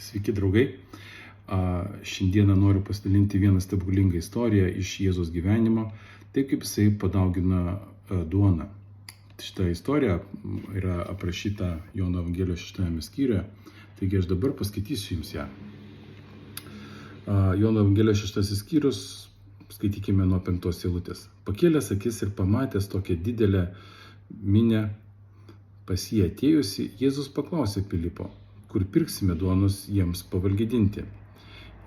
Sveiki, draugai. Šiandieną noriu pasidalinti vieną stebuklingą istoriją iš Jėzaus gyvenimo, taip kaip jisai padaugina duoną. Šita istorija yra aprašyta Jono Evangelijos 6 skyriuje, taigi aš dabar paskaitysiu jums ją. Jono Evangelijos 6 skyrius, skaitykime nuo 5 eilutės. Pakėlęs akis ir pamatęs tokią didelę minią pas jį atėjusi, Jėzus paklausė Pilypo, kur pirksime duonos jiems pavalgydinti.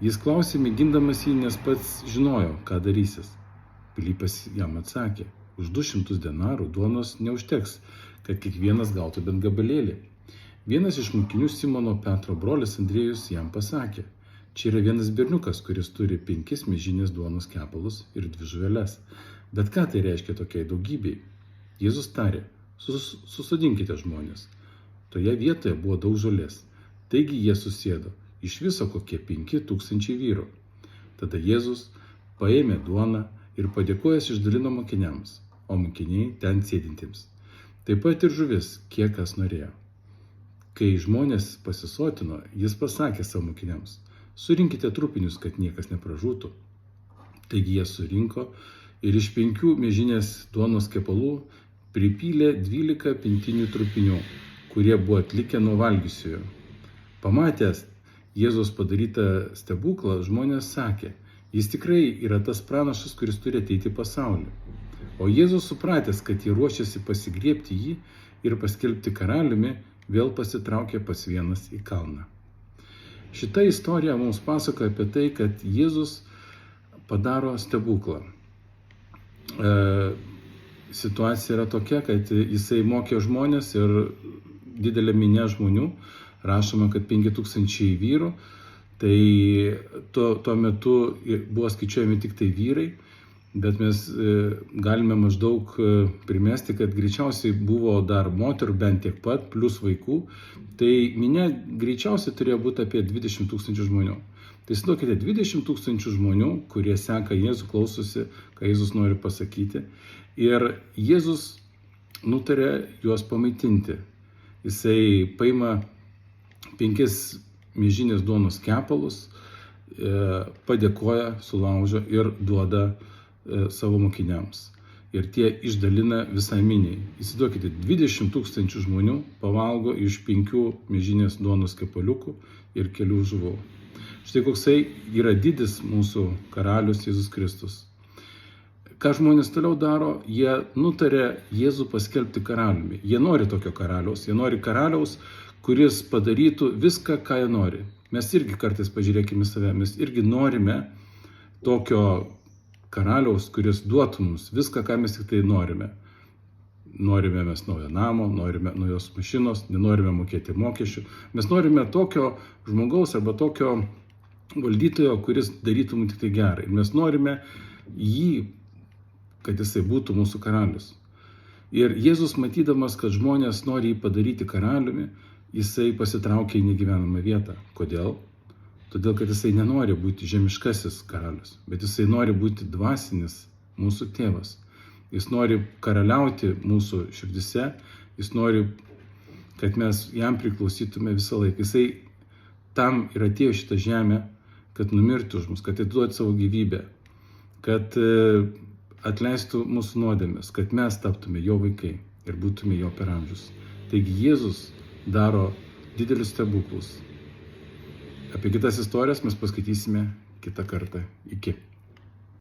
Jis klausė, mėgindamas jį, nes pats žinojo, ką darysis. Pilypas jam atsakė, už 200 denarų duonos neužteks, kad kiekvienas gautų bent gabalėlį. Vienas iš mokinių Simono Petro brolis Andriejus jam pasakė, čia yra vienas berniukas, kuris turi 5 miežinės duonos kepalus ir 2 žuveles. Bet ką tai reiškia tokiai daugybei? Jėzus tarė, susodinkite žmonės. Toje vietoje buvo daug žolės. Taigi jie susėdo, iš viso kokie 5000 vyrų. Tada Jėzus paėmė duoną ir padėkojęs išdalino mokiniams, o mokiniai ten sėdintiems. Taip pat ir žuvis, kiek kas norėjo. Kai žmonės pasisotino, jis pasakė savo mokiniams, surinkite trupinius, kad niekas nepražūtų. Taigi jie surinko ir iš 5 miežinės duonos kepalų pripylė 12 pintinių trupinių, kurie buvo atlikę nuo valgiusiojo. Pamatęs Jėzaus padarytą stebuklą, žmonės sakė, jis tikrai yra tas pranašas, kuris turi ateiti į pasaulį. O Jėzus supratęs, kad jie ruošiasi pasigriebti jį ir paskelbti karaliumi, vėl pasitraukė pas vienas į kalną. Šita istorija mums pasakoja apie tai, kad Jėzus padaro stebuklą. Situacija yra tokia, kad jisai mokė žmonės ir didelė minė žmonių, rašoma, kad 5000 vyrų, tai tuo metu buvo skaičiuojami tik tai vyrai, bet mes galime maždaug primesti, kad greičiausiai buvo dar moterų bent tiek pat, plus vaikų, tai minė greičiausiai turėjo būti apie 20 000 žmonių. Tai įsivaizduokite, 20 000 žmonių, kurie seka Jėzų, klausosi, ką Jėzus nori pasakyti, ir Jėzus nutarė juos pamaitinti. Jisai paima 5 miežinės duonos kepalus, padėkoja, sulaužo ir duoda savo mokiniams. Ir tie išdalina visai miniai. Įsivaizduokite, 20 000 žmonių pavalgo iš 5 miežinės duonos kepaliukų ir kelių žuvų. Štai koksai yra didis mūsų karalius Jėzus Kristus. Ką žmonės toliau daro? Jie nutarė Jėzų paskelbti karaliumi. Jie nori tokio karaliaus. Jie nori karaliaus, kuris padarytų viską, ką jie nori. Mes irgi kartais pažiūrėkime save. Mes irgi norime tokio karaliaus, kuris duotų mums viską, ką mes tik tai norime. Norime mes naujo namo, norime naujos mašinos, nenorime mokėti mokesčių. Mes norime tokio žmogaus arba tokio valdytojo, kuris darytų mums tik tai gerai. Ir mes norime jį, kad jisai būtų mūsų karalius. Ir Jėzus, matydamas, kad žmonės nori jį padaryti karaliumi, jisai pasitraukė į negyvenamą vietą. Kodėl? Todėl, kad jisai nenori būti žemiškasis karalius, bet jisai nori būti dvasinis mūsų tėvas. Jis nori karaliauti mūsų širdise, jis nori, kad mes jam priklausytume visą laiką. Jisai tam ir atėjo šitą žemę, kad numirtų už mus, kad atiduotų savo gyvybę, kad atleistų mūsų nuodėmes, kad mes taptume jo vaikai ir būtume jo per amžius. Taigi Jėzus daro didelius stebuklus. Apie kitas istorijas mes paskaitysime kitą kartą. Iki.